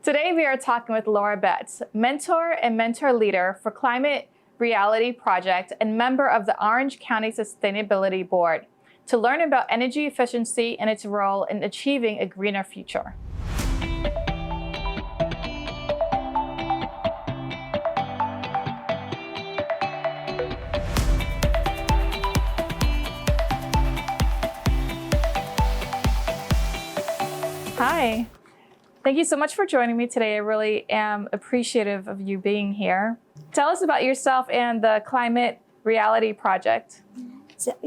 Today we are talking with Laura Betts, mentor and mentor leader for Climate Reality Project and member of the Orange County Sustainability Board, to learn about energy efficiency and its role in achieving a greener future. Hi. Thank you so much for joining me today. I really am appreciative of you being here. Tell us about yourself and the Climate Reality Project.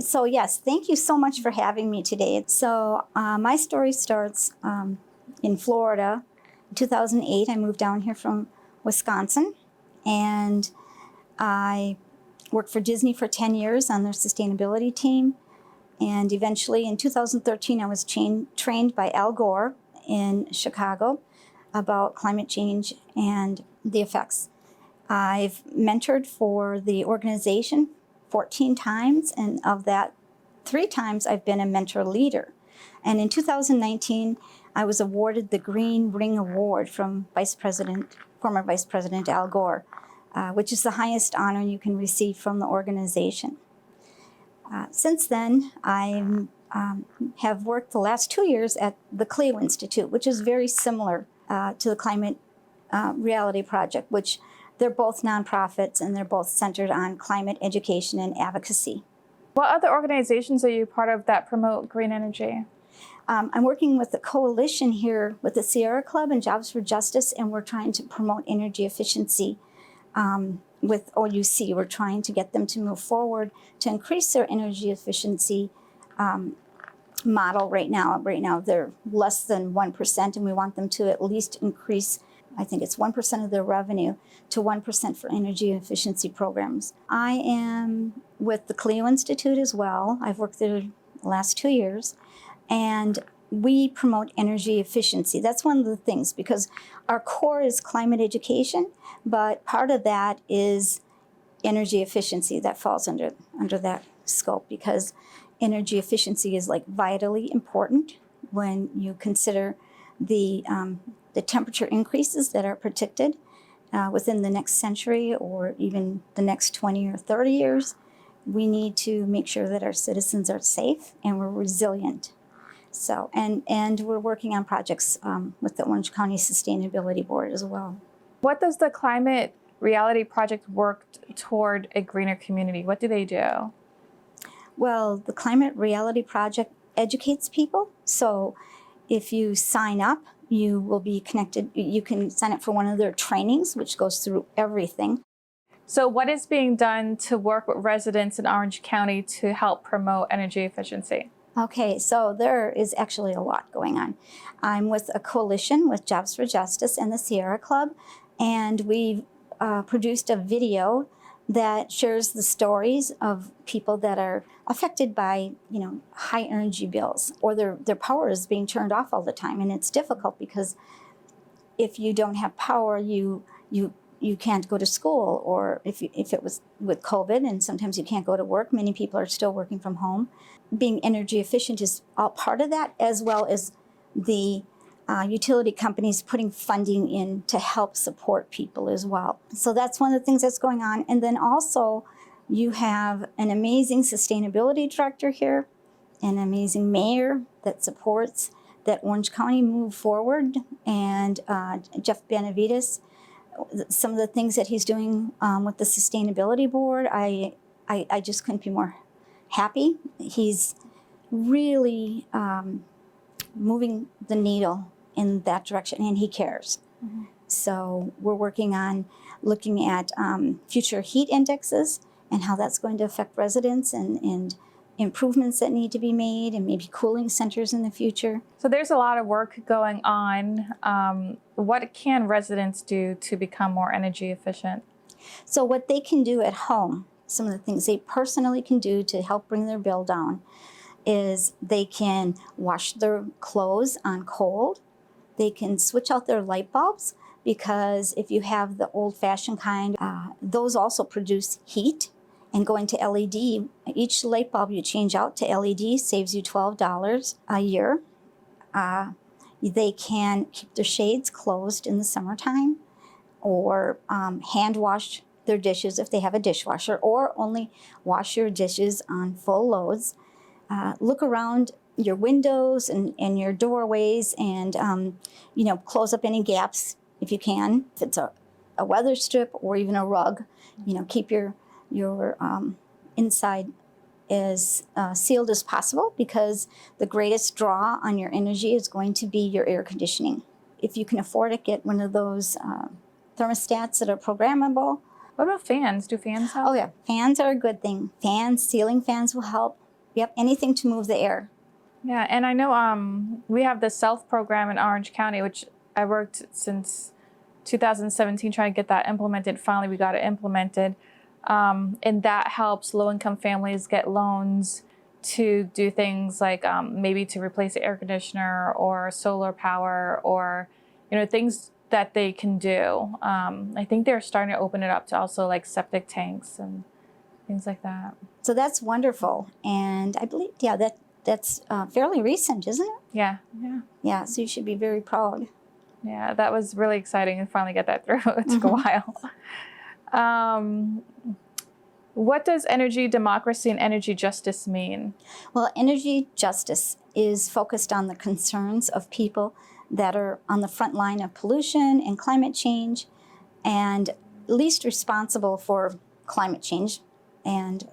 So yes, thank you so much for having me today. So my story starts in Florida. In 2008, I moved down here from Wisconsin, and I worked for Disney for 10 years on their sustainability team. And eventually in 2013, I was trained by Al Gore in Chicago about climate change and the effects. I've mentored for the organization 14 times, and of that, 3 times I've been a mentor leader. And in 2019, I was awarded the Green Ring Award from former Vice President Al Gore, which is the highest honor you can receive from the organization. Since then, I have worked the last 2 years at the CLEO Institute, which is very similar to the Climate Reality Project, which they're both nonprofits and they're both centered on climate education and advocacy. What other organizations are you part of that promote green energy? I'm working with the coalition here with the Sierra Club and Jobs for Justice, and we're trying to promote energy efficiency with OUC. We're trying to get them to move forward to increase their energy efficiency model right now. Right now, they're less than 1%, and we want them to at least increase, I think it's 1% of their revenue to 1% for energy efficiency programs. I am with the CLEO Institute as well. I've worked there the last 2 years, and we promote energy efficiency. That's one of the things, because our core is climate education, but part of that is energy efficiency that falls under that scope, because energy efficiency is like vitally important when you consider the temperature increases that are predicted within the next century or even the next 20 or 30 years. We need to make sure that our citizens are safe and we're resilient. So, and we're working on projects with the Orange County Sustainability Board as well. What does the Climate Reality Project work toward a greener community? What do they do? Well, the Climate Reality Project educates people. So if you sign up, you will be connected. You can sign up for one of their trainings, which goes through everything. So what is being done to work with residents in Orange County to help promote energy efficiency? Okay, so there is actually a lot going on. I'm with a coalition with Jobs for Justice and the Sierra Club, and we've produced a video that shares the stories of people that are affected by, high energy bills, or their power is being turned off all the time. And it's difficult because if you don't have power, you can't go to school, or if it was with COVID and sometimes you can't go to work, many people are still working from home. Being energy efficient is all part of that, as well as the utility companies putting funding in to help support people as well. So that's one of the things that's going on. And then also you have an amazing sustainability director here, an amazing mayor that supports that Orange County move forward, and Jeff Benavides, some of the things that he's doing with the sustainability board, I just couldn't be more happy. He's really moving the needle in that direction, and he cares. Mm-hmm. So we're working on looking at future heat indexes and how that's going to affect residents, and improvements that need to be made, and maybe cooling centers in the future. So there's a lot of work going on. What can residents do to become more energy efficient? So what they can do at home, some of the things they personally can do to help bring their bill down, is they can wash their clothes on cold. They can switch out their light bulbs, because if you have the old-fashioned kind, those also produce heat. And going to LED, each light bulb you change out to LED saves you $12 a year. They can keep their shades closed in the summertime, or hand wash their dishes if they have a dishwasher, or only wash your dishes on full loads. Look around your windows and your doorways, and close up any gaps if you can. If it's a weather strip or even a rug, keep your inside as sealed as possible, because the greatest draw on your energy is going to be your air conditioning. If you can afford it, get one of those thermostats that are programmable. What about fans? Do fans help? Oh yeah, fans are a good thing. Fans, ceiling fans will help. Yep, anything to move the air. Yeah, and I know we have the SELF program in Orange County, which I worked since 2017 trying to get that implemented. Finally, we got it implemented. And that helps low-income families get loans to do things like maybe to replace the air conditioner or solar power, or things that they can do. I think they're starting to open it up to also like septic tanks and things like that. So that's wonderful, and I believe that's fairly recent, isn't it? Yeah. Yeah. So you should be very proud. Yeah, that was really exciting to finally get that through. It took a while. What does energy democracy and energy justice mean? Well, energy justice is focused on the concerns of people that are on the front line of pollution and climate change, and least responsible for climate change. And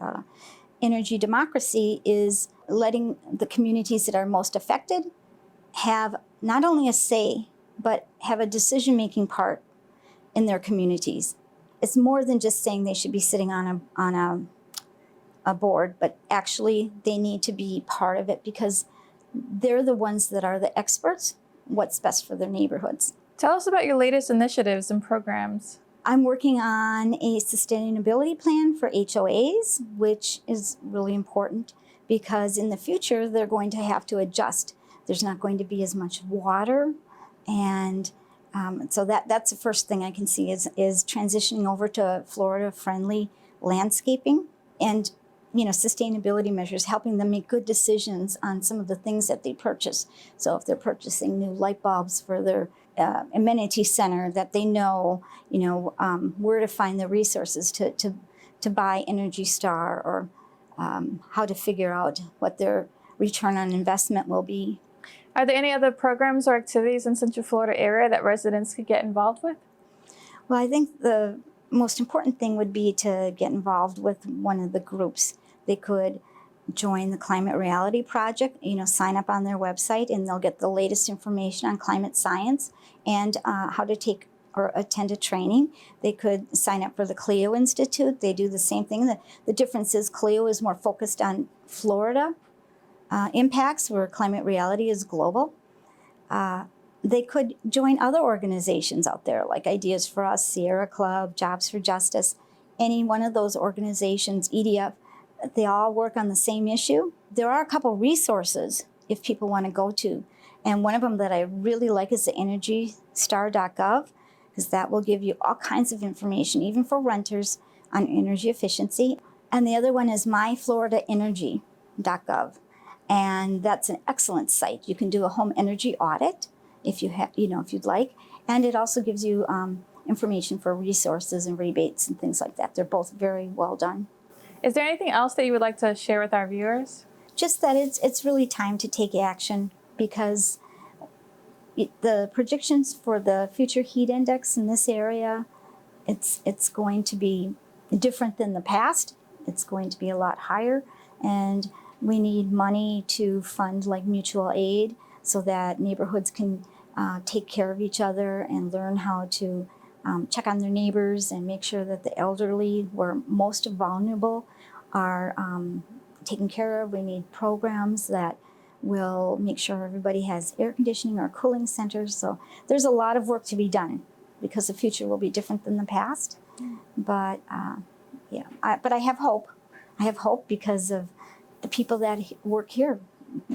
energy democracy is letting the communities that are most affected have not only a say, but have a decision-making part in their communities. It's more than just saying they should be sitting on a board, but actually they need to be part of it, because they're the ones that are the experts what's best for their neighborhoods. Tell us about your latest initiatives and programs. I'm working on a sustainability plan for HOAs, which is really important because in the future they're going to have to adjust. There's not going to be as much water, and so that's the first thing I can see is transitioning over to Florida-friendly landscaping and sustainability measures, helping them make good decisions on some of the things that they purchase. So if they're purchasing new light bulbs for their amenity center, that they know where to find the resources to buy Energy Star, or how to figure out what their return on investment will be. Are there any other programs or activities in Central Florida area that residents could get involved with? Well, I think the most important thing would be to get involved with one of the groups. They could join the Climate Reality Project, sign up on their website, and they'll get the latest information on climate science and how to take or attend a training. They could sign up for the Clio Institute. They do the same thing. The difference is Clio is more focused on Florida impacts, where Climate Reality is global. They could join other organizations out there, like Ideas for Us, Sierra Club, Jobs for Justice, any one of those organizations, EDF. They all work on the same issue. There are a couple resources if people want to go to. And one of them that I really like is the EnergyStar.gov, because that will give you all kinds of information, even for renters, on energy efficiency. And the other one is myfloridaenergy.gov. And that's an excellent site. You can do a home energy audit if you have, if you'd like. And it also gives you information for resources and rebates and things like that. They're both very well done. Is there anything else that you would like to share with our viewers? Just that it's really time to take action, because the predictions for the future heat index in this area, it's going to be different than the past. It's going to be a lot higher, and we need money to fund like mutual aid so that neighborhoods can take care of each other and learn how to check on their neighbors and make sure that the elderly, who are most vulnerable, are taken care of. We need programs that will make sure everybody has air conditioning or cooling centers. So there's a lot of work to be done, because the future will be different than the past. But but I have hope. I have hope because of the people that work here,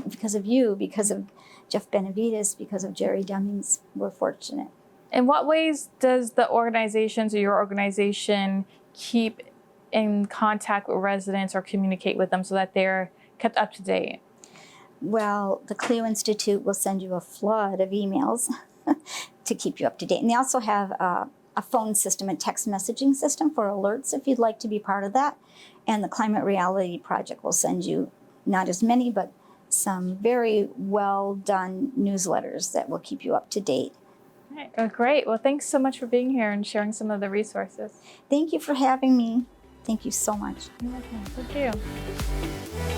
because of you, because of Jeff Benavides, because of Jerry Dummings. We're fortunate. In what ways does the organizations or your organization keep in contact with residents or communicate with them so that they're kept up to date? Well, the Clio Institute will send you a flood of emails to keep you up to date. And they also have a phone system, a text messaging system for alerts if you'd like to be part of that. And the Climate Reality Project will send you not as many, but some very well done newsletters that will keep you up to date. All right. Well, great. Well, thanks so much for being here and sharing some of the resources. Thank you for having me. Thank you so much. You're welcome. Thank you.